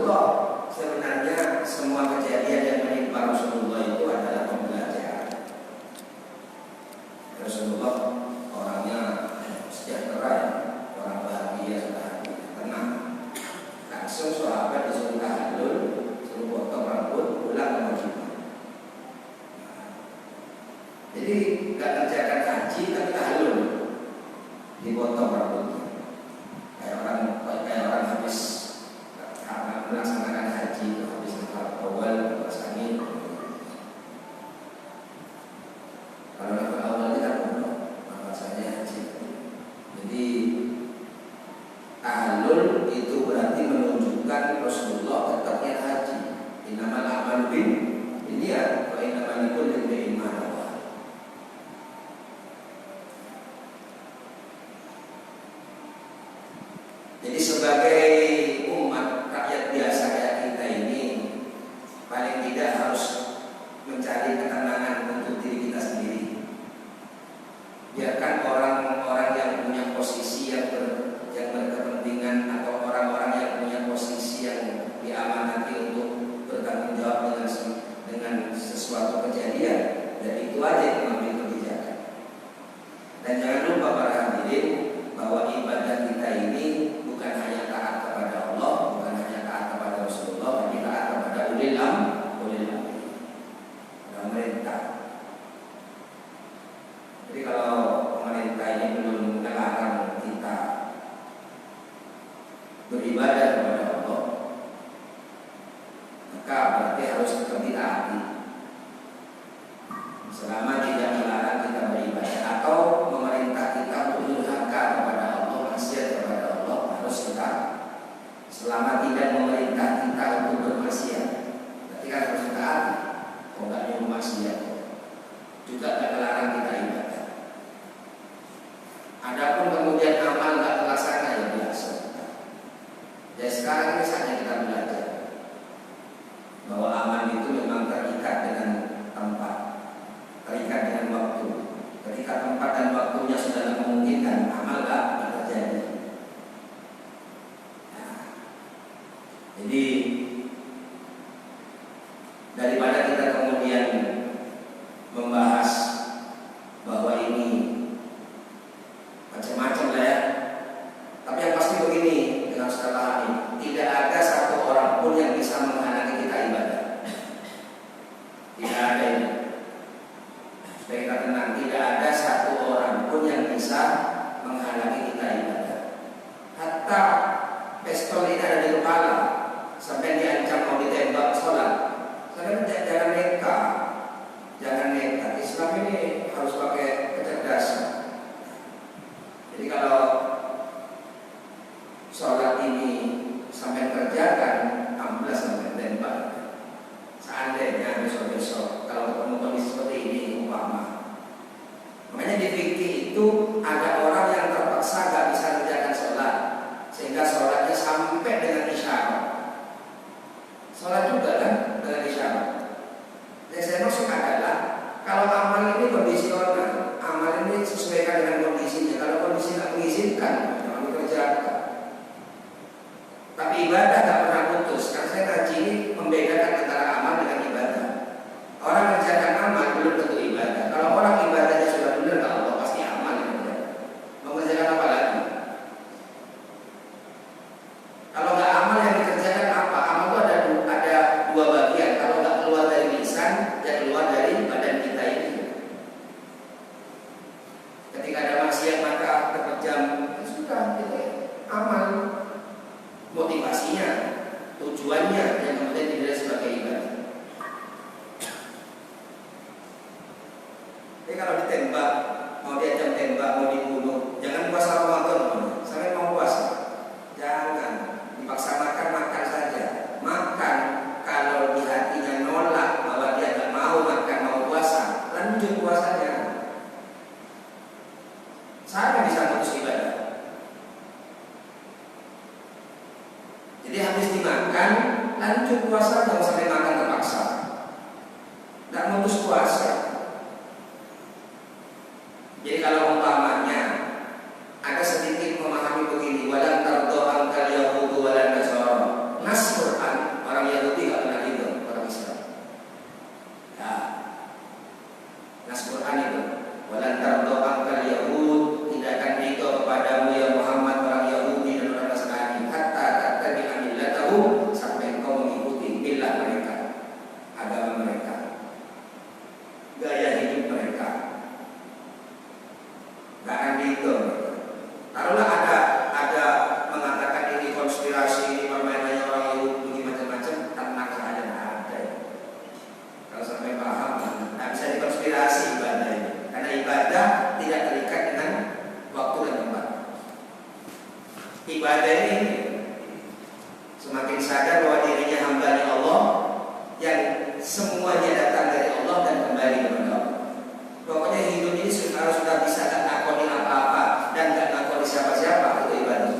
Rasulullah, sebenarnya semua kejadian yang menimpa Rasulullah itu adalah pembelajaran. Rasulullah orangnya sejahtera, orang bahagia, tenang. Langsung sahabat disuruh tahallul, suruh potong rambut, pulang ke Madinah. Jadi nggak kerjakan haji tapi tahallul, dipotong rambutnya. Kayak orang habis melaksanakan haji, habis nafar awal, rasanya kalau nafar awal itu kan rasanya haji. Jadi tahallul itu berarti menunjukkan Rasulullah tetap niat haji. Innamal a'malu binniyat wa innamal likulli imri'in ma nawa. Jadi sebagai umat rakyat biasa kayak kita ini, paling tidak harus mencari ketenangan untuk diri kita sendiri. Biarkan orang-orang yang punya posisi yang berkepentingan atau orang-orang yang punya posisi yang diamanati untuk bertanggung jawab dengan sesuatu kejadian, dan itu aja yang mengambil kebijakan. Dan jangan lupa para hadirin bahwa ibadah kita ini bukan hanya taat kepada Allah, bukan hanya taat kepada Rasulullah, tapi taat kepada ulil amri, pemerintah. Jadi kalau pemerintah ini belum melarang kita beribadah kepada Allah, maka berarti harus tetap ditaati. Selama tidak melarang kita beribadah atau memerintah kita untuk durhaka kepada Allah, maksiat kepada Allah, harus kita. Selama tidak memerintah kita untuk bermaksiat, berarti kan harus taati. Kalau nggak nyuruh maksiat, juga nggak melarang kita ibadah. Adapun kemudian amal nggak terlaksana, ya biasa. Ya sekarang ini saatnya kita belajar bahwa amal itu memang terikat dengan tempat, terikat dengan waktu. Ketika tempat dan waktunya sudah memungkinkan, amal nggak terjadi. Nah, jadi daripada kita kemudian membahas bahwa ini macam-macam lah ya, tapi yang pasti begini dengan setelah ini, tidak ada satu orang pun yang bisa menghalangi kita ibadah. Tidak ada ini. Supaya kita tenang, tidak ada satu orang pun yang bisa menghalangi kita ibadah. Hatta pistol ini ada di kepala, sampai diancam mau ditembak sholat. Karena jangan nekat, jangan nekat. Islam ini harus pakai kecerdasan. Jadi kalau sholat ini sampai kerjakan, amblas sampai tembak. Seandainya besok-besok kalau ketemu kondisi seperti ini, umpama. Makanya di fikih itu ada orang yang terpaksa gak bisa kerjakan sholat, sehingga sholatnya sampai dengan isyarat. Sholat juga kan dengan isyarat. Yang saya maksud adalah kalau amal ini kondisional, amal ini sesuaikan dengan kondisinya. Kalau kondisi tidak mengizinkan, jangan dikerjakan. Tapi ibadah tidak pernah putus. Karena saya ngaji ini membedakan antara amal dengan ibadah. Orang kerjakan amal belum tentu ibadah. Kalau orang ibadahnya sudah benar, Allah pasti amal yang benar. Mengerjakan apa lagi? Kalau nggak amal yang dikerjakan apa? Amal itu ada dua bagian. Kalau nggak keluar dari lisan, ya keluar dari badan kita ini. Ketika ada maksiat maka terpejam, ya sudah, itu amal. Motivasinya, tujuannya yang kemudian dinilai sebagai ibadah. Jadi kalau ditembak, mau diajak tembak, mau dibunuh, jangan puasa Ramadan, sampai mau puasa, jangan dipaksa makan saja. Makan kalau di hatinya nolak bahwa dia tidak mau makan, mau puasa, lanjut puasanya. Saya bisa putus ibadah. Jadi habis dimakan, lanjut puasa, jangan sampai makan terpaksa. Tidak putus puasa. Jadi kalau umpamanya ada sedikit memahami begini, walan tardo angkal yahudu walan nasara, nas Quran Ibadah ini semakin sadar bahwa dirinya hamba Allah yang semuanya datang dari Allah dan kembali kepada Allah. Pokoknya hidup ini kalau sudah bisa tak ngakoni apa-apa dan tak ngakoni siapa-siapa, itu ibadah.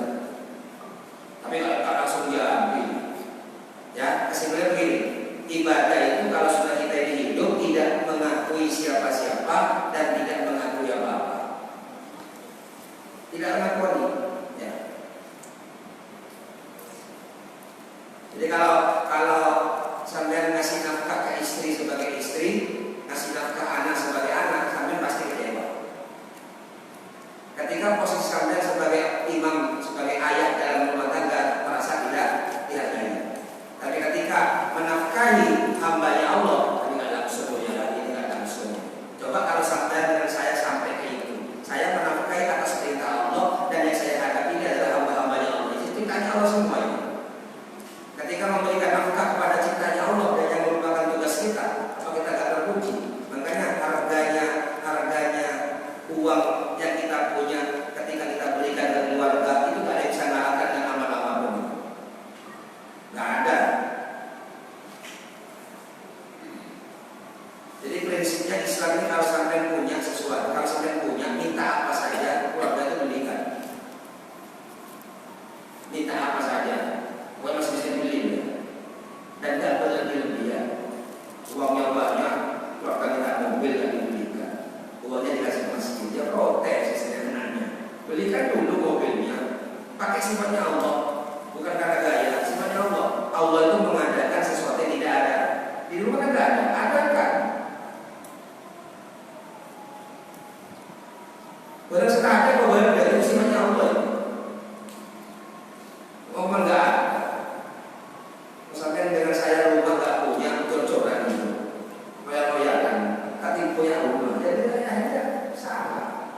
Tapi kalau langsung diambil, ya kesimpulannya begini, ibadah itu kalau sudah kita ini hidup tidak mengakui siapa-siapa dan tidak mengakui apa-apa, tidak mengakui. Ya. Jadi kalau sampai ngasih nafkah ke istri sebagai istri, ngasih nafkah anak sebagai anak, sampai pasti kecewa. Ketika posisi sampai sebagai imam, sebagai ayah dalam rumah tangga, merasa tidak dihargai. Tapi ketika menafkahi hambanya Allah, tapi nggak langsung ya, ini nggak langsung. Coba kalau sampai dengan saya sampai ke itu, saya menafkahi atas perintah Allah dan yang saya hadapi ini adalah hamba-hambanya Allah. Itu perintahnya Allah semua ini. Ketika memberikan nafkah kepada ciptanya Allah dan yang merupakan tugas kita, apa kita akan terpuji? Makanya harganya uang yang kita punya ketika kita berikan ke keluarga itu tidak ada yang bisa ngalahkan dengan amal-amal pun. Nggak ada. Jadi prinsipnya Islam ini kalau sampai punya sesuatu, kalau sampai punya, minta apa saja, keluarga itu belikan. Minta apa saja, bukan masih bisa beli ya. Dan tidak berlebih-lebihan. Uangnya banyak, keluarga kita mobil yang dibelikan. Uangnya dikasih masjid, dia protes istilahnya. Belikan dulu mobilnya, pakai sifatnya Allah, bukan karena gaya, sifatnya Allah. Allah itu mengadakan sesuatu yang tidak ada. Di rumah kan tidak ada, ada kan? Benar sekali ada bahwa dari sifatnya Allah. Ngomong nggak ada. Misalkan dengan saya rumah nggak punya, cor-coran gitu, royal-royalan, tapi punya rumah, jadi akhirnya salah.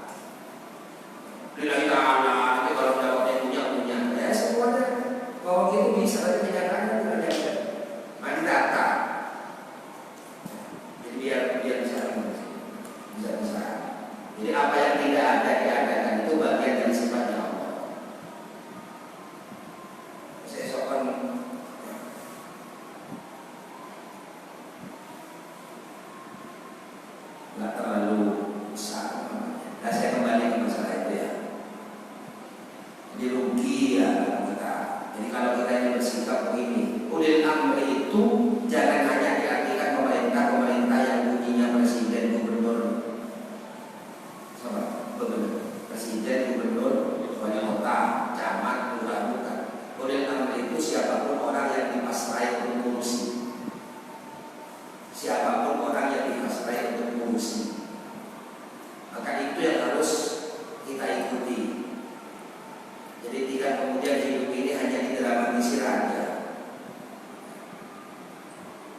Lillahi ta'ala, nanti kalau dapatnya punya, ya semuanya ngomong gitu bisa, tapi kenyataannya tidak ada. Mari data, jadi biar bisa. Jadi apa yang tidak ada diadakan itu bagian dari sifatnya Allah. Saya sopan nggak terlalu besar. Nah, saya kembali ke masalah itu ya. Jadi rugi ya kita. Jadi kalau kita ini bersikap begini, ulil amri itu jangan hanya diartikan pemerintah yang bunyinya presiden, gubernur, presiden, gubernur, wali kota, camat, lurah, bukan. Ulil amri itu siapapun orang yang dipasrai untuk mengurusi. Siapapun orang yang dipasrai untuk mengurusi. Maka itu yang harus kita ikuti. Jadi tidak kemudian hidup ini hanya didramatisir aja.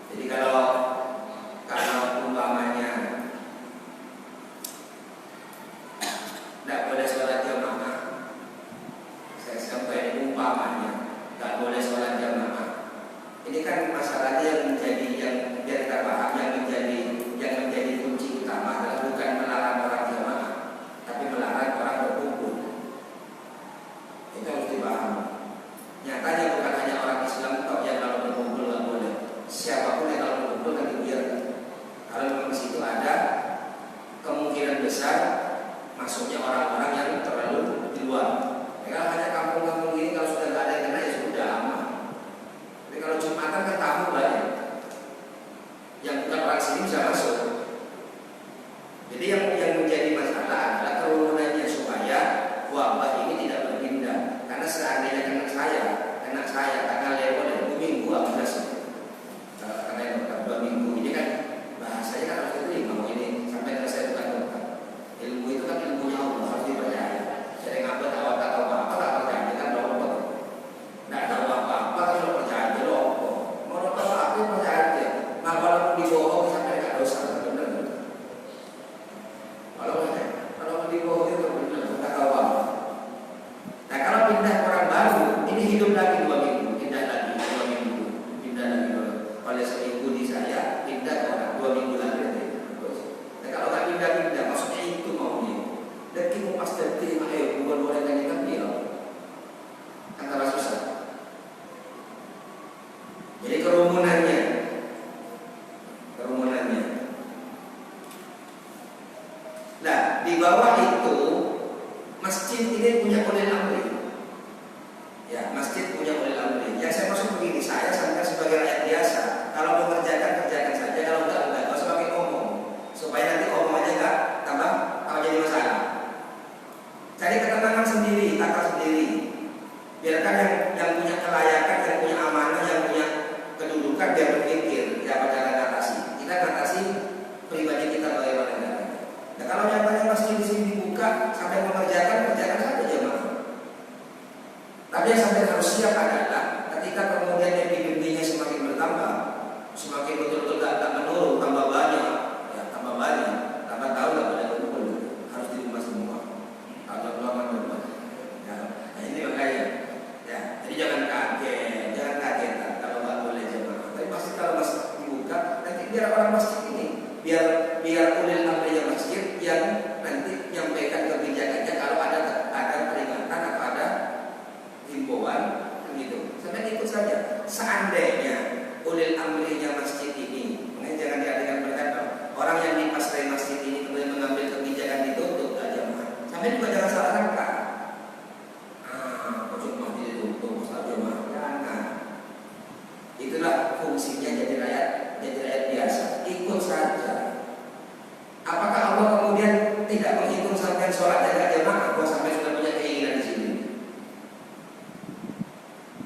Jadi kalau umpamanya tidak boleh sholat jamaah, saya sampaikan umpamanya tidak boleh sholat jamaah. Ini kan masalahnya yang menjadi yang biar kita paham yang menjadi kunci utama adalah bukan melarang orang jamaah, tapi melarang orang berkumpul. Itu harus dipahami. Nyatanya bukan hanya orang Islam yang kalau berkumpul nggak boleh. Siapapun yang kalau berkumpul kan dibiarkan. Kalau memang di situ ada kemungkinan besar masuknya orang-orang yang terlalu di luar. Kalau hanya kampung-kampung ini kalau sudah nggak ada yang kena ya sudah aman. Tapi kalau Jumatan kan tamu banyak, yang bukan orang sini bisa masuk. Jadi yang menjadi masalah adalah kerununannya supaya wabah ini tidak berpindah. Karena seandainya kena saya karena lewat 2 minggu ambles. Karena yang dokter 2 minggu ini kan bahasanya kan harus diterima. Ini sampai saya bukan dokter. Ilmu itu kan ilmunya Allah, harus dipercaya. Jadi ngabet awal tak tahu apa tak percaya kan dokter. Tidak tahu apa-apa kalau percaya dokter. Mau dokter apa percaya dia. Nah walaupun dibohong sampai nggak dosa benar. Kalau dibohong itu benar, tak tahu apa. Nah kalau pindah orang baru, ini hidup lagi 2 minggu, pindah lagi 2 minggu, pindah lagi 2 minggu. Oleh seminggu di saya, pindah ke orang 2 minggu lagi. Nah kalau nggak pindah-pindah, maksudnya itu maunya. Dan kita pas terima bukan orang yang kita bilang. Biarkan yang punya kelayakan, yang punya amanah, yang punya kedudukan biar berpikir apa cara ngatasi. Kita ngatasi pribadi kita bagaimana caranya. Nah kalau nyatanya masjid di sini dibuka sampai mengerjakan, kerjakan saja jemaah. Tapi yang sampai harus siap adalah ketika kemudian epideminya semakin bertambah, semakin betul-betul gak menurun, tambah banyak, ya tambah banyak, tambah tahu gak pada kumpul, harus di rumah semua, atau keluar rumah. Ya, nah ini makanya, ya, jadi jangan kaget kalau nggak boleh jemaah. Tapi pasti kalau masjid dibuka, nanti biar orang masjid ini, biar ulil amrinya masjid yang nanti nyampaikan kebijakannya kalau ada peringatan atau ada himbauan gitu. Sampai ikut saja. Seandainya ulil amrinya masjid ini, makanya jangan diadakan berkata orang yang dipasrai masjid ini kemudian mengambil kebijakan ditutup aja mah. Sampai juga jangan salah sangka. Cuma ditutup saja mah. Jangan. Itulah fungsinya jadi rakyat biasa. Ikut saja. Apakah Allah kemudian tidak menghitung sampai sholat jaga jamaah? Gua sampai sudah punya keinginan di sini.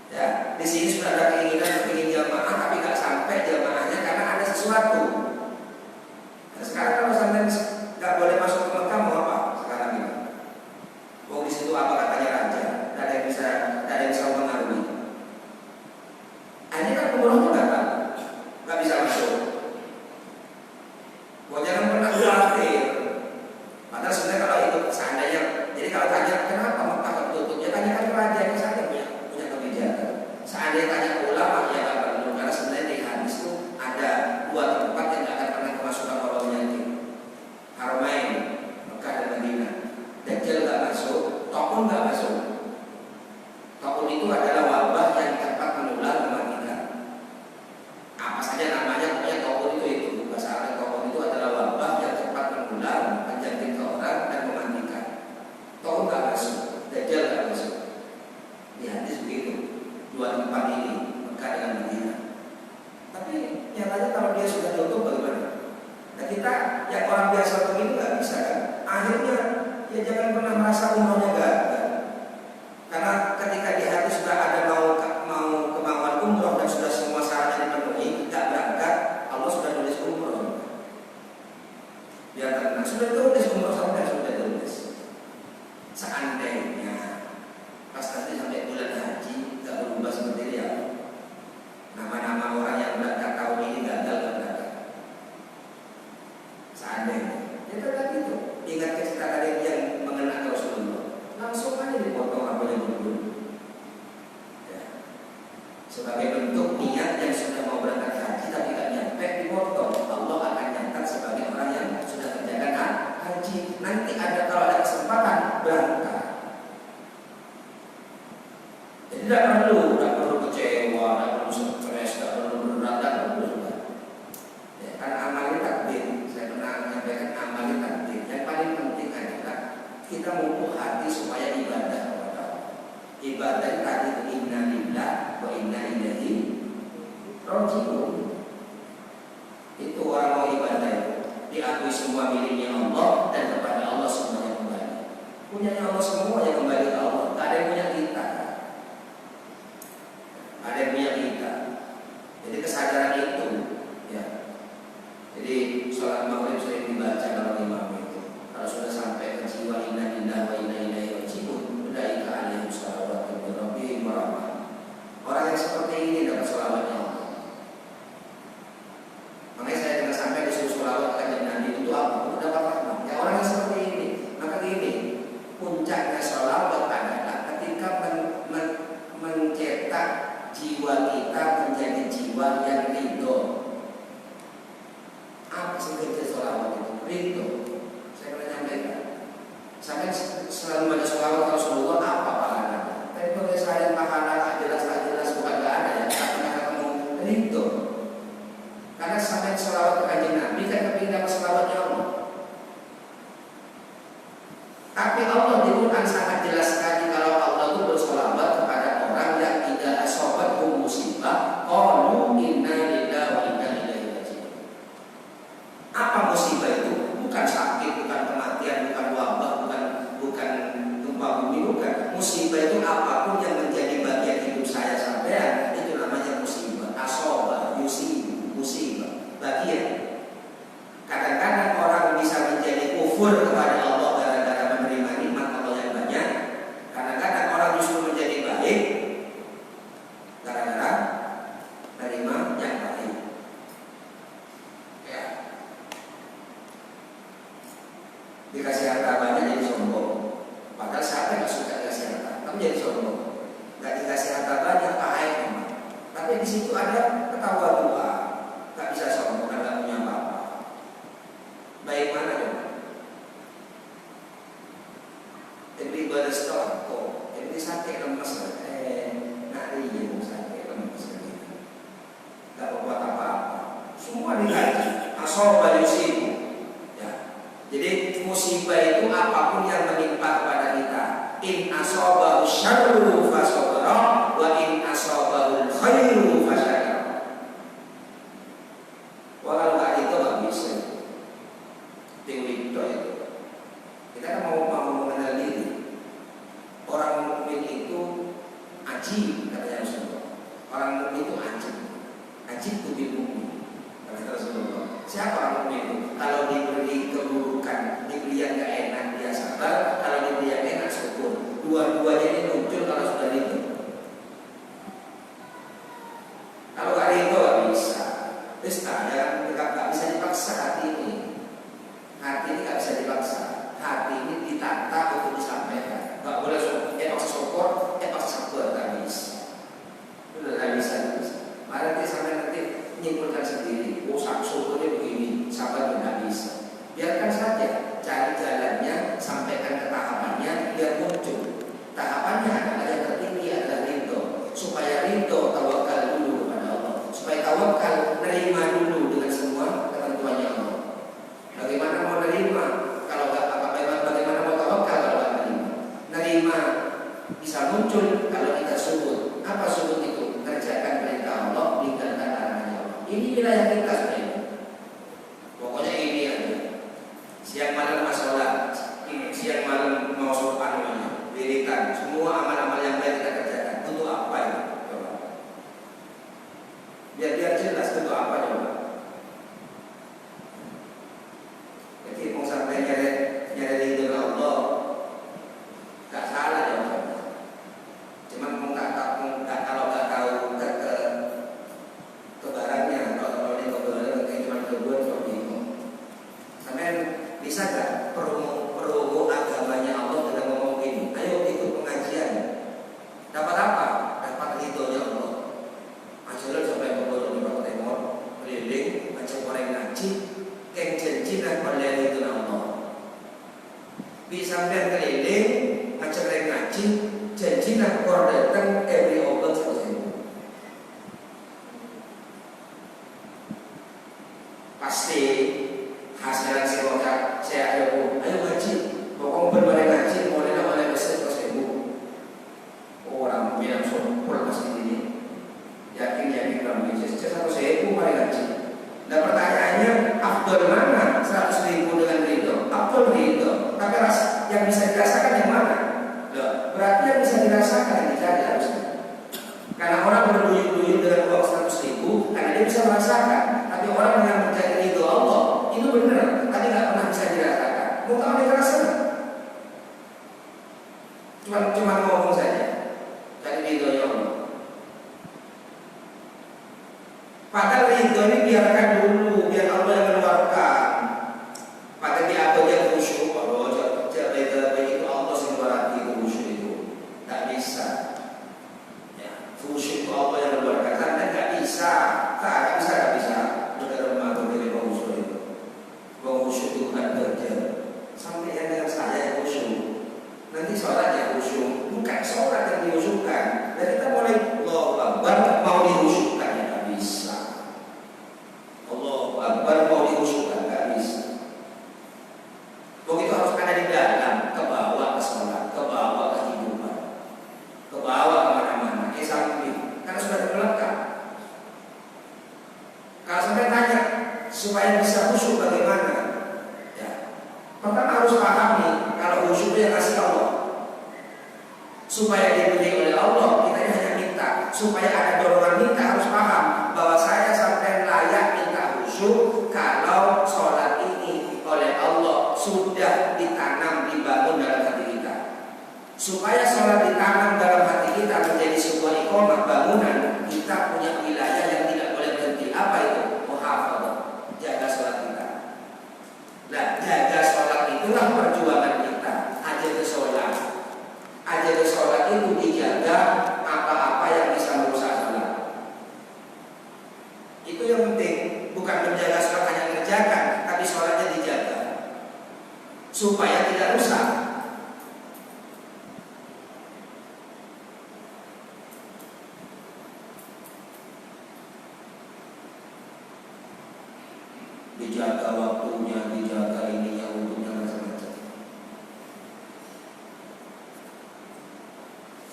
Ya, di sini sudah ada keinginan ingin jamaah, tapi nggak sampai jamaahnya karena ada sesuatu. Nah, sekarang kalau sampai nggak boleh masuk ke Mekah, mau apa? Sekarang ini, mau di situ apa katanya raja? Nggak ada yang bisa mempengaruhi. Ini kan umrohnya nggak bisa masuk. Gua jangan pernah khawatir. Padahal sebenarnya kalau itu seandainya, jadi kalau tanya kenapa Mekah tertutup, ya tanyakan ke raja yang saja punya kebijakan. Seandainya tanya ke ulama, ya nggak perlu, karena sebenarnya di hadis itu ada dua tempat yang nggak akan pernah kemasukan wabah penyakit. Haramain, Mekah dan Madinah. Dajjal nggak masuk, Tokun nggak masuk. Tokun itu adalah wabah yang cepat menular mematikan. Apa saja namanya, pokoknya Tokun itu bahasa Arab. Tokun itu adalah wabah yang cepat menular, menjangkit ke orang dan mematikan. Tokun nggak masuk, Dajjal nggak masuk. Di hadis begitu. Dua tempat ini, Mekah dengan Madinah. Tapi nyatanya kalau dia sudah tutup bagaimana? Nah kita yang orang biasa begini nggak bisa kan? Akhirnya ya jangan pernah merasa umrohnya gagal. Karena ketika di hati sudah ada mau kemauan umroh dan sudah semua syaratnya dipenuhi, tidak berangkat, Allah sudah tulis umroh. Dia tenang, sudah tulis umroh sampai sudah tulis. Seandainya pas nanti sampai bulan haji nggak berubah seperti dia, nama-nama orang yang berangkat tahun ini gagal nggak berangkat. Seandainya, itu tadi itu ingat cerita tadi yang mengenai Rasulullah, langsung aja dipotong rambutnya dulu. Ya. Sebagai bentuk niat yang sudah mau berangkat haji tapi nggak nyampe dipotong, Allah akan nyatat sebagai orang yang sudah kerjakan haji. Nanti ada kalau ada kesempatan berangkat. Jadi tidak perlu kecewa, tidak perlu stres, tidak perlu berat, tidak perlu. Ya, karena amalnya takdir. Saya pernah menyampaikan amalnya takdir. Yang paling penting adalah kita memupuk hati supaya ibadah kepada Allah. Ibadah tadi inna lillah wa inna ilaihi raji'un. Itu orang mau ibadah itu diakui semua miliknya Allah dan kepada Allah semuanya kembali. Punyanya Allah semuanya kembali ke Allah. Tak ada yang punya kita. Ada yang punya kita. Jadi kesadaran itu, ya. Jadi sholat maghrib sering dibaca kalau imam itu. Kalau sudah sampai ke jiwa inna lillahi wa inna ilaihi raji'un, ulaika alaihim shalawatun min rabbihim wa rahmah. Orang yang seperti ini dapat sholawatnya Allah. Makanya saya dengar sampai disuruh sholawat kanjeng Nabi itu apa? Untuk dapat rahmat. Ya orang yang seperti ini, maka gini, puncaknya sholawat adalah ketika mencetak jiwa kita menjadi jiwa yang ridho. Apa sih kerja sholawat itu? Ridho. Saya pernah nyampaikan. Sampai selalu baca sholawat Rasulullah apa pahalanya? Tapi kalau saya pahala tak jelas bukan nggak ada ya. Karena ketemu ridho. Karena sampai sholawat ke kanjeng Nabi kan kepingin dapat sholawatnya Allah. Tapi Allah di Quran sangat jelas sekali kalau Allah itu bersholawat kepada orang yang tidak asobat musibah. Qalu inna lillahi wa inna ilaihi raji'un. Apa musibah itu? Bukan sakit, bukan kematian, bukan wabah, bukan gempa bumi, bukan. Musibah itu apapun yang menjadi di situ ada ketawadua, nggak bisa sombong, nggak punya apa-apa. Baik mana dong? Jadi ibadah setelah kok, jadi sakit lemas, nari yang sakit lemas gitu, nggak berbuat apa-apa, semua digaji, asoba yusibu. Ya, jadi musibah itu apapun yang menimpa kepada kita. In asobahu syarru fasobara, wa in asobahu khairu fasyakara. Walau nggak itu nggak bisa. Teori itu. Kita kan mau mengenal diri. Orang mukmin itu ajib, katanya Rasulullah. Orang mukmin itu ajib. Ajib itu bil mukmin, kata Rasulullah. Siapa orang mukmin itu? Kalau diberi keburukan, diberi yang nggak enak dia sabar. Kalau diberi yang enak syukur. Dua-duanya ini muncul kalau sudah itu. Kalau nggak itu nggak bisa. Terus ada nggak bisa dipaksa hati ini. Hati ini nggak bisa dipaksa. Hati ini ditata untuk disampaikan. Nggak boleh paksa syukur, paksa sabar, nggak bisa. Udah nggak bisa. Mari kita sampai nanti menyimpulkan sendiri. Oh, syukurnya begini, sabar nggak bisa. Biarkan saja, cari jalannya, sampaikan ke tahapannya, biar muncul. Tahapannya adalah yang tertinggi adalah ridho. Supaya ridho, tawakal dulu kepada Allah. Supaya tawakal, nerima dulu dengan semua ketentuannya Allah. Bagaimana mau nerima kalau nggak bagaimana mau tawakal kalau nggak nerima? Nerima bisa muncul kalau kita sujud. Apa sujud itu? Kerjakan perintah Allah, tinggalkan larangannya Allah. Ini wilayah kita sebenarnya. Pokoknya ini aja. Siang malam masalah, siang malam mau sopan namanya, wiritan, semua amal-amal yang baik kita kerjakan. Untuk apa itu? Coba. Biar jelas untuk apa coba. Jadi mau sampai nyari ridho Allah, nggak salah ya. Cuman kalau nggak tahu kebarannya, kalau di kebaran kayak cuma kebuat seperti itu. Sampai bisa nggak promo agamanya Allah dengan ngomong ini? Ayo ikut pengajian. Dapat apa? Dapat ridhonya Allah. Ajaran sampai berbohong di Bapak Timur, keliling, macam orang ngaji, keng janji dan oleh ridho Allah. Bisa keliling, macam orang ngaji, janji nak kor datang every obat selesai. Pasti hasilnya saya ada pun. Ayo ngaji, pokoknya berbagai ngaji, mulai besar selesai. Orang bilang sempur masjid ini, yakin dalam bisnis. Saya 1.000 mulai ngaji. Nah pertanyaannya, afdol mana 100.000 dengan ridho? Afdol ridho, tapi yang bisa dirasakan yang mana? Berarti yang bisa dirasakan yang dicari harusnya. Karena orang berduyun-duyun dengan uang 100.000 karena dia bisa merasakan. Tapi orang yang mencari ridho Allah itu benar, tapi nggak pernah bisa dirasakan. Mau tahu dia rasakan? Cuma ngomong saja, cari ridho Allah. Padahal ridho ini biarkan dulu, biar Allah yang mengeluarkan. Padahal dia apa dia khusyuk, kalau jaga itu Allah sendiri itu khusyuk itu, tak bisa. Ya, khusyuk itu Allah yang mengeluarkan, karena nggak bisa, nggak bisa. Saudara rumah dari khusyuk itu, khusyuk itu bukan kerja. Sampai yang dengan saya yang khusyuk, nanti sholat yang khusyuk, bukan sholat yang dihusyukkan. Dan kita mulai Allahu Akbar mau dihusyukkan ya nggak bisa. Allahu Akbar mau dihusyukkan nggak bisa. Begitu harus ada di dalam, ke bawah ke sholat, ke bawah ke kehidupan, ke bawah kemana-mana, ke samping, karena sudah terlengkap. Kalau sampai tanya supaya bisa khusyuk bagaimana? Ya, pertama harus pahami kalau khusyuk itu yang kasih Allah. Supaya diberi oleh Allah, kita hanya minta. Supaya ada dorongan minta, harus paham bahwa saya sampai layak minta khusyuk kalau sholat ini oleh Allah sudah ditanam, dibangun dalam hati kita. Supaya sholat ditanam dalam hati kita menjadi sebuah iqamah bangunan, kita punya wilayah yang tidak boleh berhenti. Apa itu? Muhafadzah, jaga sholat kita. Nah, jaga sholat itulah perjuangan kita. Ajaga sholat. Ajaga sholat itu dijaga apa-apa yang bisa merusak sholat. dijaga waktunya, dijaga ininya, wudhunya macam-macam.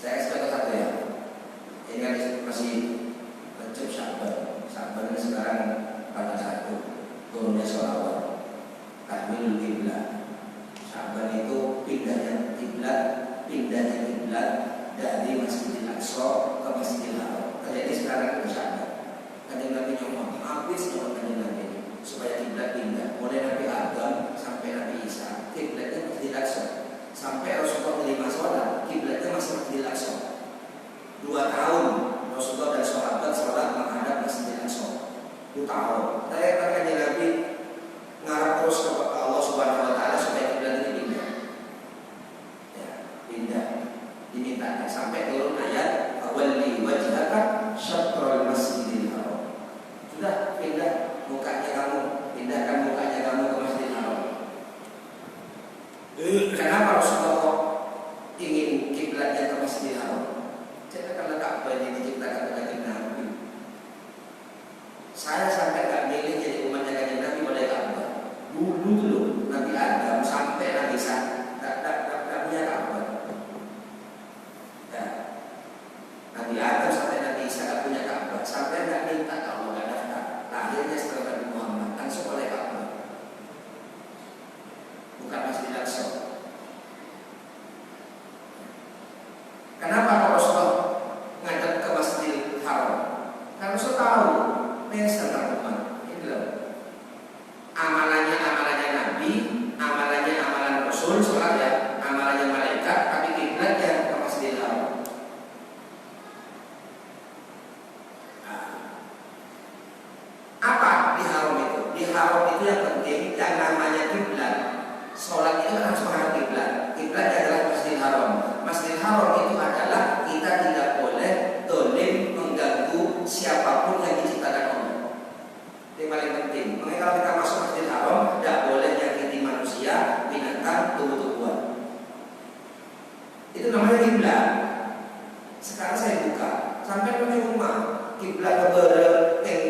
Saya sebagai satu ya, ini kan masih Rajab Sya'ban. Sya'ban ini sekarang tanggal 1 turunnya sholawat, tahmilul kiblat. Sya'ban itu pindahnya kiblat dari Masjidil Aqsa ke Masjidil Haram. Jadi sekarang itu Sya'ban. Kanjeng Nabi nyomong, habis nyomong kanjeng Nabi supaya kiblat pindah. Mulai Nabi Adam sampai Nabi Isa, kiblatnya Masjidil Aqsa. Sampai Rasulullah terima sholat, kiblatnya masih Masjidil Aqsa. 2 tahun Rasulullah dan sahabat sholat menghadap Masjidil Aqsa. 2 tahun. Saya kanjeng Nabi ngarap terus kepada Allah Subhanahu Wa Taala supaya kiblat ini pindah. Ya, pindah. Diminta sampai turun ayat awalli wajhaka syatrul Masjidil Haram. Sudah pindah mukanya kamu, pindahkan mukanya kamu ke Masjidil Haram. Kenapa Rasulullah ingin kiblatnya ke Masjidil Haram? Saya akan Ka'bah ini diciptakan oleh Nabi. Saya sampai gak milih jadi umatnya kanjeng Nabi oleh Ka'bah. Dulu Nabi Adam sampai Nabi Isa tak punya Ka'bah. Ya. Nabi Adam sampai Nabi Isa tak punya Ka'bah. Sampai gak minta kalau gak daftar. Lahirnya setelah Nabi Muhammad langsung oleh Ka'bah. Bukan Masjidil Aqsa. Kenapa Rasulullah ngadep ke Masjidil Haram? Karena Rasul tahu tentang umat. Ini loh. Amalannya Nabi, amalan Rasul, sholat ya, amalannya malaikat, tapi kiblatnya ke Masjidil Haram. Apa di Haram itu? Di Haram itu yang penting, yang namanya kiblat. Sholat itu harus menghadap kiblat. Kiblatnya adalah Masjidil Haram. Masjidil Haram itu adalah kita tidak boleh dolim mengganggu siapapun yang diciptakan Allah. Ini paling penting. Makanya kalau kita masuk Masjidil Haram, tidak boleh nyakiti manusia, binatang, tumbuh-tumbuhan. Itu namanya kiblat. Sekarang saya buka, sampai punya rumah kiblat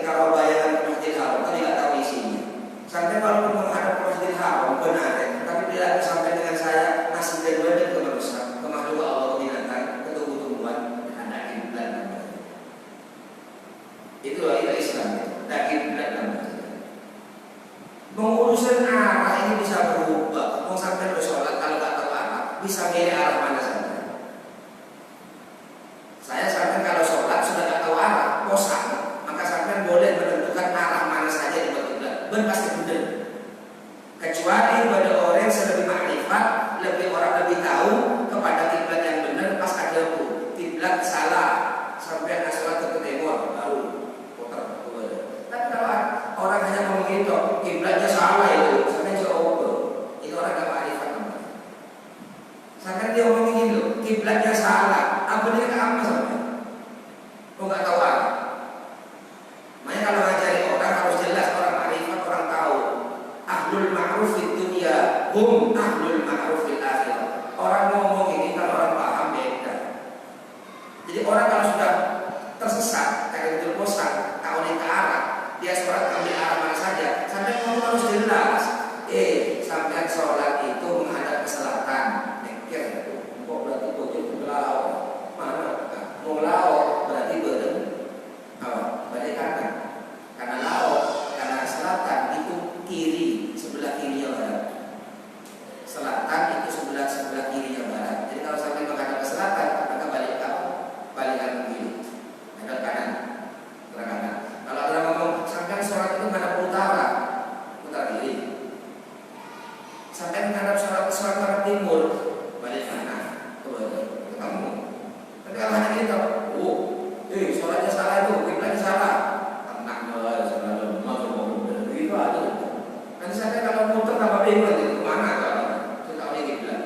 kalau bayangan ke Masjidil Haram, tapi tidak tahu isinya. Sampai kalau menghadap ke Masjidil Haram benar, tapi tidak sampai dengan saya masih dan ke manusia, ke makhluk Allah, ke binatang, ke tumbuh-tumbuhan, ada kiblat namanya. Itulah Islam. Dan kiblat namanya. Mengurusan arah ini bisa berubah. Mau sampai bersolat kalau tak tahu arah, bisa milih arah mana saja. Saya sampai kalau sholat sudah tak tahu arah, bosan, maka sampai boleh menentukan arah mana saja di kiblat. Ben pasti benar. Kecuali pada orang yang lebih makrifat, orang lebih tahu kepada kiblat yang benar, pas ada kiblat salah sampai ada sholat ke timur baru putar ke. Tapi kalau orang hanya ngomong itu kiblatnya salah itu, sampai jauh itu orang gak makrifat namanya. Sampai dia ngomongin itu kiblatnya salah, apa dia ke apa sampai? Kok nggak tahu arah? Makanya kalau ngajari orang harus jelas, orang makrifat, orang tahu. Ahlul ma'ruf di dunia, hum ahlul ma'ruf di akhirat. Orang ngomong ini kalau orang paham beda. Jadi orang kalau sudah tersesat, kayak itu bosan, tahu nih ke arah, dia sholat ambil arah mana saja. Sampai ngomong harus jelas. Sampai sholat itu menghadap ke selatan. Mikir itu, kok berarti bocor ke laut? Mana? Mau laut berarti balik kanan. Karena laut, karena selatan itu kiri, sebelah kirinya barat. Selatan itu sebelah kirinya barat. Jadi kalau sampai menghadap ke selatan, maka balik kanan kiri. Menghadap kanan, arah kanan. Kalau ada ngomong sampai sholat itu menghadap utara kiri. Sampai menghadap sholat arah timur, balik kanan. Ketemu. Tapi kalau hanya gitu, sholatnya salah itu, kiblatnya salah. Nanti sampai kalau muter tambah bingung itu kemana kalau kita tahu kiblat.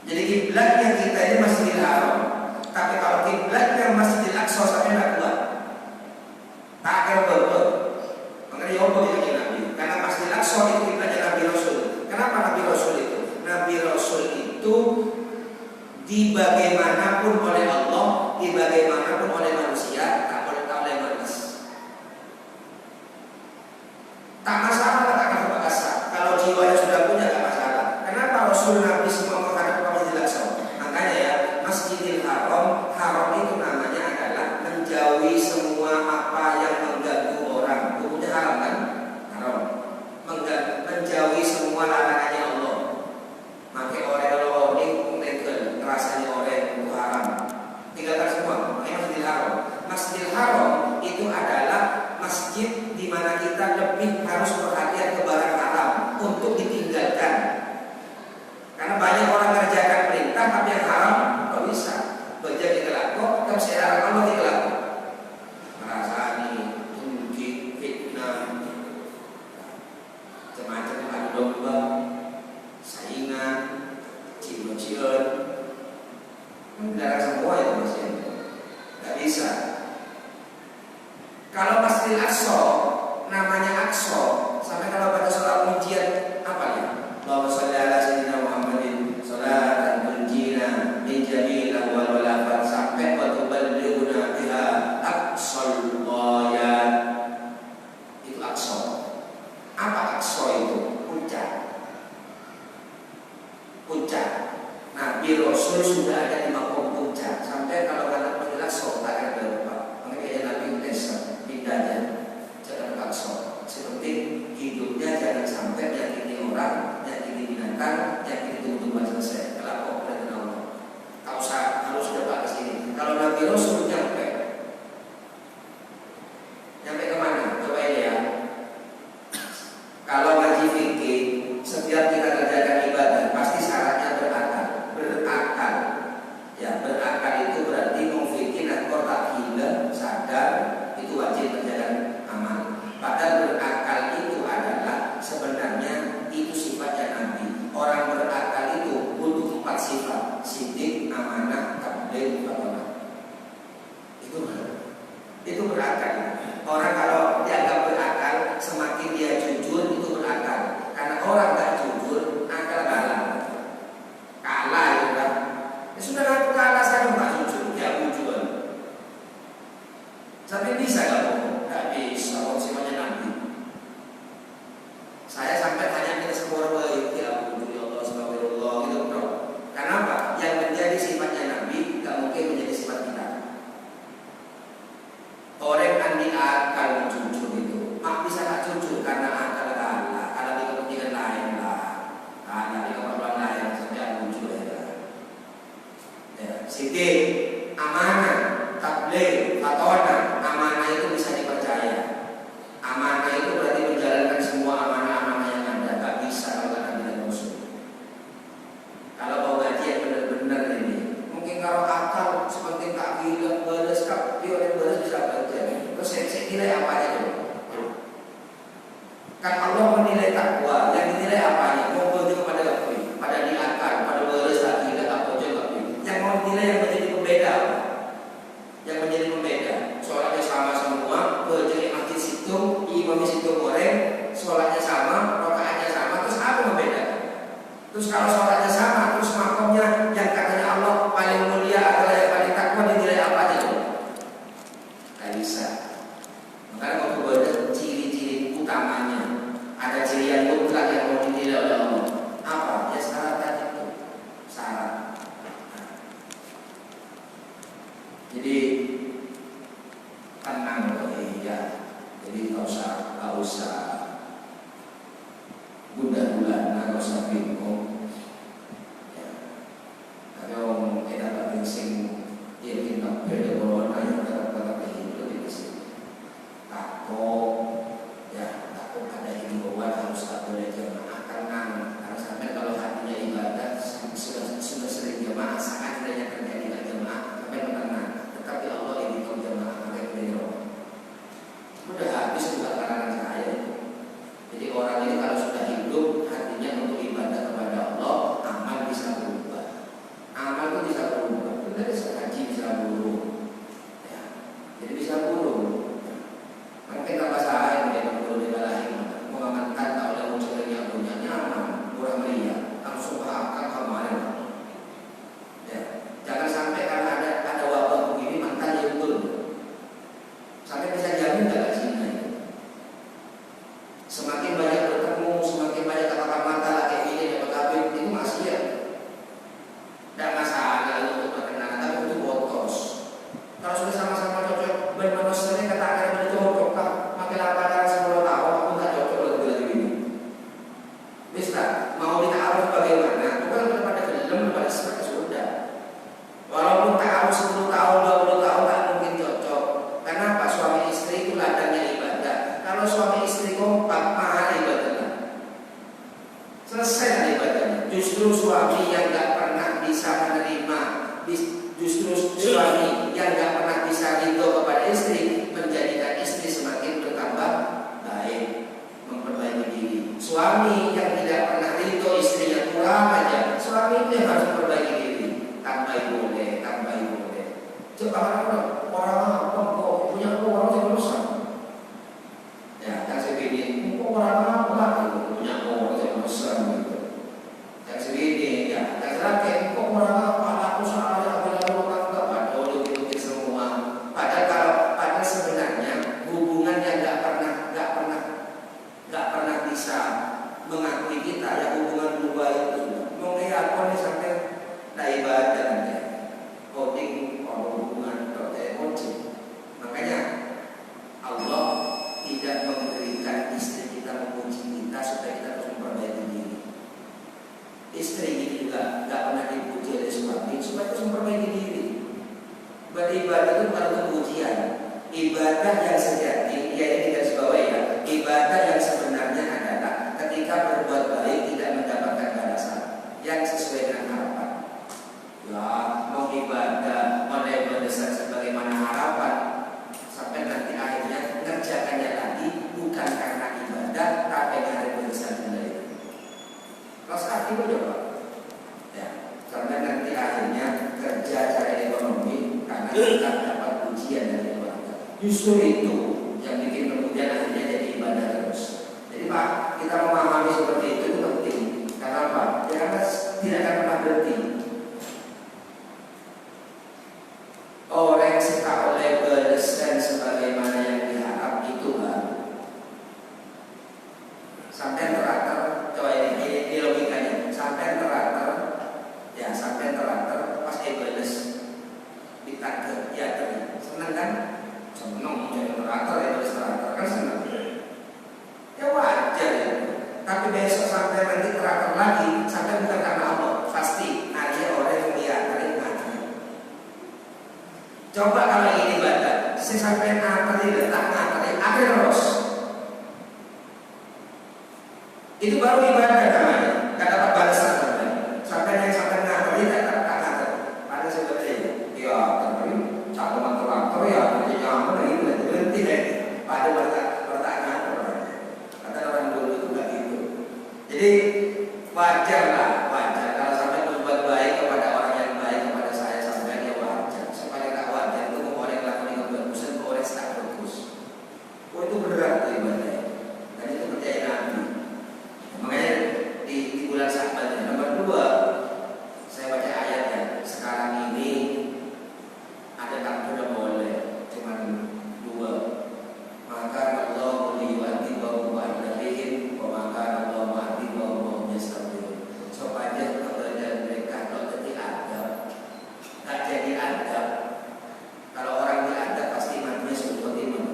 Jadi kiblat yang kita ini Masjidil Haram, tapi kalau kiblat yang Masjidil Aqsa sampai tidak kuat, tak akan berbeda. Makanya Yobo itu Nabi, karena Masjidil Aqsa itu kiblatnya Nabi Rasul. Kenapa Nabi Rasul itu? Nabi Rasul itu dibagaimanapun oleh Allah, dibagaimanapun oleh manusia, tak boleh manis. haram, haram itu namanya adalah menjauhi semua apa yang mengganggu orang. Hukumnya haram kan? Haram. Menjauhi semua larangannya Allah. Pakai oreo ini legal, rasanya oreo itu haram. Tinggalkan semua. Makanya Masjidil Haram. Masjidil Haram itu adalah masjid di mana kita lebih harus perhatian ke barang haram untuk ditinggalkan. Karena banyak orang mengerjakan perintah tapi yang haram nggak bisa. Belajar di kelakon, tapi saya larang Allah di kelakon. Merasani, tunjuk, fitnah, macam-macam adu domba, saingan, cium-cium, dilarang semua itu masih nggak bisa. Kalau Masjidil Aqsa, namanya Aqsa, sampai kalau pada sholat ujian apa ya? Allahumma sholli ala sayyidina Muhammadin sholatan tunjina min jami'il ahwal wal afat sampai wa tuballighuna biha aqsal ghayat. Itu Aqsa. Apa Aqsa itu? Puncak. Puncak. Nabi Rasul sudah ada di makom puncak. Sampai kalau kata Masjidil Aqsa tak akan berubah. Makanya Nabi Muhammad pindahnya jangan Aqsa. Seperti hidupnya jangan sampai menyakiti orang, menyakiti binatang, menyakiti tumbuhan selesai. Kalau perintah Allah, tak usah harus dapat ke sini. Kalau Nabi Rasul nyampe kemana? Coba ini ya. Kalau ngaji fikih, setiap kita kerjakan ibadah pasti syaratnya berakal. Ya, berakal itu berarti memfikir kotak gila, sadar itu wajib kerjakan amal. Padahal berakal itu adalah sebenarnya itu sifatnya Nabi. Orang berakal itu butuh 4 sifat: sidik, amanah, tabligh, fatonah. Itu berakal. Orang kalau dianggap berakal, semakin dia jujur itu berakal. Karena orang tak jujur, akal kalah itu kan. Ya sudah aku kalah, saya nggak jujur, dia jujur. Tapi bisa nggak bohong? Nggak bisa. Orang sifatnya Nabi. Saya sampai tanya kita semua orang, ya Allah, subhanallah, gitu bro. Kenapa? Yang menjadi sifatnya Nabi nggak mungkin menjadi sifat kita. Orang andi akal jujur itu, bisa nggak jujur karena akal kalah, karena di kepentingan lain lah, karena di keperluan lain saja jujur ya. Sidik, amanah, tabligh, fatonah. Amanah itu bisa dipercaya. Amanah itu berarti menjalankan semua amanah-amanah yang ada. Gak bisa kalau Nabi dan Rasul. Kalau mau ngaji yang benar-benar ini, mungkin kalau akal seperti tak bilang balas tapi orang balas bisa baca. Terus saya nilai apanya dulu? Kan Allah menilai takwa, yang dinilai apanya? Mau berjuang pada apa? Pada niatan, pada balas tak bilang apa juga. Yang mau dinilai yang menjadi pembeda. Yang menjadi pembeda, sholatnya sama semua, berjari masjid situ, imam di situ goreng, sholatnya sama, rakaatnya sama, terus apa membedakan? Terus kalau sholatnya sama, terus makomnya yang katanya Allah paling mulia adalah yang paling takwa, dinilai apa aja tuh? Gak bisa. Makanya kalau berbeda ciri-ciri utamanya, ada ciri yang mutlak yang mau dinilai oleh Allah. Apa? Ya syarat tadi itu, syarat. Jadi tenang ya. Jadi nggak usah gundah-gulana, nggak usah bingung. Ya. Tapi orang kita tak sing dia kita beda corona yang kata-kata begitu di sini. Takut ada himbauan harus tak boleh jemaah karena sampai kalau hatinya ibadah sudah sering jemaah sangat banyak terjadi nggak jemaah sampai menengah. Tapi Allah ini kau jemaah pakai beliau. Udah habis juga karangan saya. Jadi orang ini kalau sudah hidup hatinya untuk ibadah kepada Allah, amal bisa berubah. Amal itu bisa berubah. Kita bisa haji bisa burung. Ya. Jadi bisa burung. Mungkin tambah saya yang perlu dibalahin. Mengamankan tak oleh muncul yang punya nyaman, murah meriah, langsung akan kemarin. Ya. Jangan sampai karena ada wabah begini mantan yang sampai bisa jamin gak sih? Semakin banyak bertemu, semakin banyak katakan mata kayak ini dapat kabin itu masih ya. Tidak masalah untuk perkenalan, tapi untuk suami yang nggak pernah bisa ridho kepada istri menjadikan istri semakin bertambah baik, memperbaiki diri. Suami yang tidak pernah ridho istrinya kurang aja, suami itu yang harus memperbaiki diri. Tambahin boleh, tambahin boleh. Coba orang apa kok punya orang yang rusak. Ya, kasih bini, kok orang apa itu punya orang yang rusak gitu. Kasih bini, ya, kasih laki, kok orang apa aku salah ya bilang orang enggak ada udah semua. Padahal sebenarnya hubungan yang nggak pernah bisa mengakui kita ya hubungan dua itu mau ngeyakon sampai nah ibadah ya coding hubungan emosi. Makanya Allah tidak memberikan istri kita memuji kita supaya kita terus memperbaiki diri. Istri ini juga nggak pernah dipuji oleh suami supaya terus memperbaiki diri. Beribadah itu bukan untuk pujian. Ibadah yang sejati, ya ini garis bawah ya. Ibadah yang sebenarnya adalah ketika berbuat baik tidak mendapatkan balasan yang sesuai dengan harapan. Ya, mau ibadah oleh berdasar sebagaimana harapan sampai nanti akhirnya mengerjakannya lagi bukan karena ibadah tapi karena berdasar nilai. Kalau sekarang itu coba, ya, sampai nanti akhirnya kerja cari ekonomi karena kita dapat ujian dari keluarga. Justru itu yang bikin kemudian akhirnya jadi ibadah terus. Jadi Pak, kita memahami seperti itu penting. Karena apa? Ya karena tidak akan pernah berhenti. Orang suka oleh berdasar sebagaimana yang diharap itu kan. Sampai terakhir, coba ini logikanya. Sampai terakhir, ya sampai terakhir pas ibadah ditakdir, ya senang kan? Senang jadi terakhir ya terakhir kan senang. Ya wajar ya. Tapi besok sampai nanti terakhir lagi sampai bukan karena Allah pasti ada orang yang diantara mati. Coba kalau ini ibadah, sampai nanti letak nanti akhir terus. Itu baru ibadah namanya. Gak dapat balasan sampai yang sampai nanti tidak nanti. Ada sebenarnya ya tapi calon terakhir ya jangan lagi berhenti deh. Pada pertanyaan orang. Kata orang dulu itu nggak gitu. Jadi wajar lah, wajar kalau sampai berbuat baik kepada orang yang baik kepada saya sampai ya wajar. Supaya tak wajar itu mau orang lakukan kebagusan, mau orang tak bagus. Oh itu berat tuh ibadah. Dan itu percaya Nabi. Makanya di bulan Sya'ban nomor 2 saya baca ayatnya. Sekarang ini ada takbir boleh cuman 2. Maka Allah liwati wa alaihi wa maka Allah mati wa yastabir. Supaya keberadaan mereka kalau jadi adab, tak jadi adab. Kalau orang diadab pasti matinya sudah timur.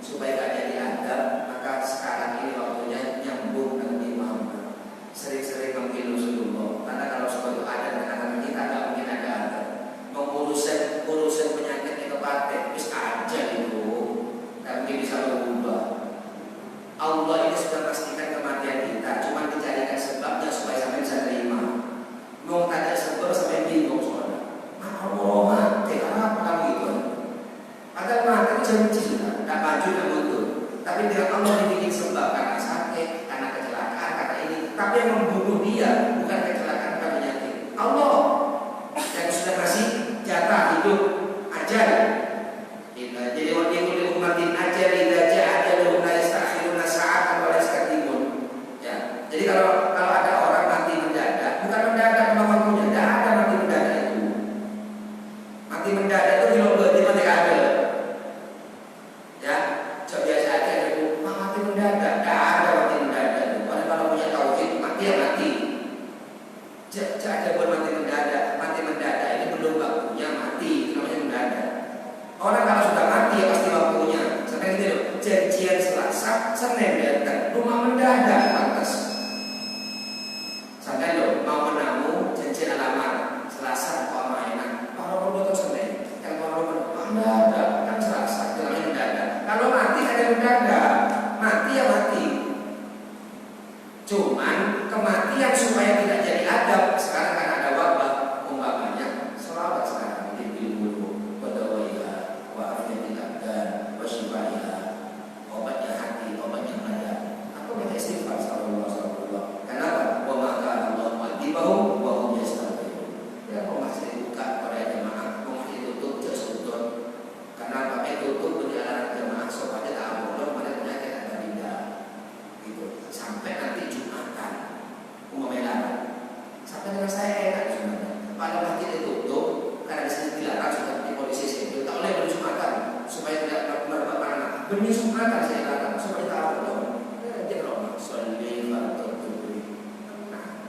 Supaya tak jadi adab, maka sekarang ini waktunya nyambung dengan Imam. Sering-sering memanggil Rasulullah. Karena kalau suatu ada dengan kita nggak mungkin ada adab. Urusan penyakit itu paten, bis aja itu. Dan mungkin bisa berubah. Allah ini sudah pastikan kematian kita, cuma dicarikan sebabnya supaya sampai bisa terima. Mau tak ada sebab sampai bingung soalnya. Allah mati, kenapa kamu itu? Padahal mati itu janji sudah, tak maju tak mundur. Tapi dengan Allah dibikin sebab karena sakit, karena kecelakaan, karena ini. Tapi yang membunuh dia bukan kecelakaan, bukan penyakit. Allah yang sudah kasih jatah hidup ajar. Jadi waktu itu umatin ajar tidak ajar lu nastakhiruna sa'atan wa yastaqdimun. Ya. Jadi kalau ada orang mati mendadak, bukan mendadak memang waktunya, tidak ada mati mendadak itu. Mati mendadak itu kalau berarti mati ada. Ya, coba biasa aja itu mati mendadak, tidak ada mati mendadak. Kalau punya tauhid mati ya mati. Ada buat mati mendadak ini belum waktunya mati, itu namanya mendadak. Orang kalau sudah mati ya pasti waktunya. Sampai gitu loh, janjian Selasa, Senin datang, rumah mendadak pantas. Sampai loh mau menamu janjian alamat Selasa kok mainan. Kalau udah terus Senin, yang mau mendadak kan Selasa, itu namanya mendadak. Kalau mati ada mendadak, mati ya mati. Cuman kematian supaya tidak jadi adab. Sekarang kan ada wabah, umpamanya selawat sekarang di Ini Jumatan saya larang, supaya tahu dong. Dia kalau sholli fardhu. Nah,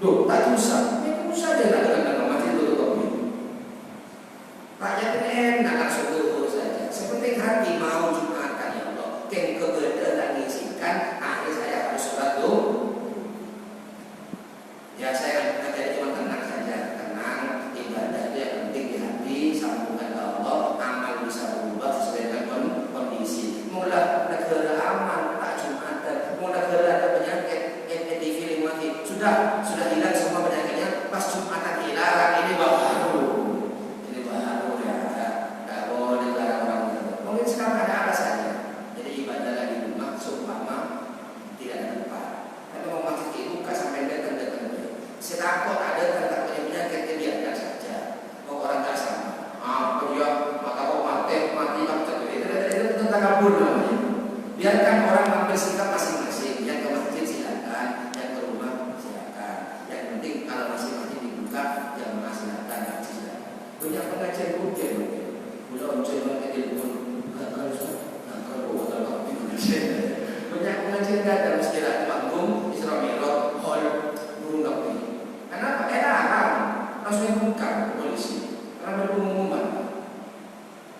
loh, tak usah. Ini usah dia tak dengan mati tutup ini. Rakyat ini enak langsung turun saja. Sepenting hati mau Jumatan ya Allah. Keng kegede dan ngisikan. Akhir saya harus sholat tuh. Ya saya ngajari cuma tenang saja, tenang, ibadah itu yang penting di hati, sambungan ke Allah, amal bisa berubah sesuai dengan kondisi. Mulai negara aman, tak Jumatan, mulai negara ada penyakit, TV mati, sudah hilang semua penyakitnya, pas Jumatan hilang, ini baru ya, tak boleh larang orang itu. Mungkin sekarang ada alasannya, jadi ibadah lagi di rumah, seumpama tidak ada tempat. Tapi mau masjid dibuka sampai datang. Saya takut ada tanda penyakit biarkan saja. Mau orang tak sama. Dia maka kau mati itu tentang kabur namanya. Biarkan orang mengambil sikap masing-masing. Yang ke masjid silakan, yang ke rumah silakan. Yang penting kalau masing-masing dibuka, yang silakan ngaji silakan. Banyak pengajian mungkin. Bulan coba edit pun banyak pengajian ada meski ada panggung, Isra Mi'raj, hall, burung gapi. Kenapa? Larang. Langsung buka polisi. Karena berpengumuman.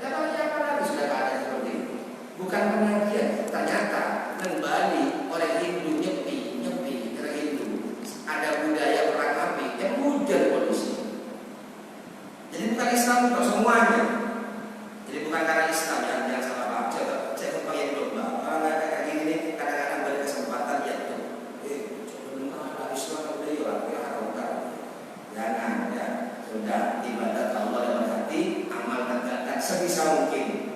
Ya apa lagi sudah ada seperti itu. Bukan pengajian. Ternyata kembali oleh Hindu nyepi karena Hindu ada budaya perang api yang hujan polisi. Jadi bukan Islam untuk semuanya. Jadi bukan karena Islam yang salah paham. Saya kepengen domba. Orang kayak gini kadang-kadang beri kesempatan ya tuh. Coba Islam beliau jangan ya, sudah ibadat Allah dalam hati, amal tegakkan sebisa mungkin.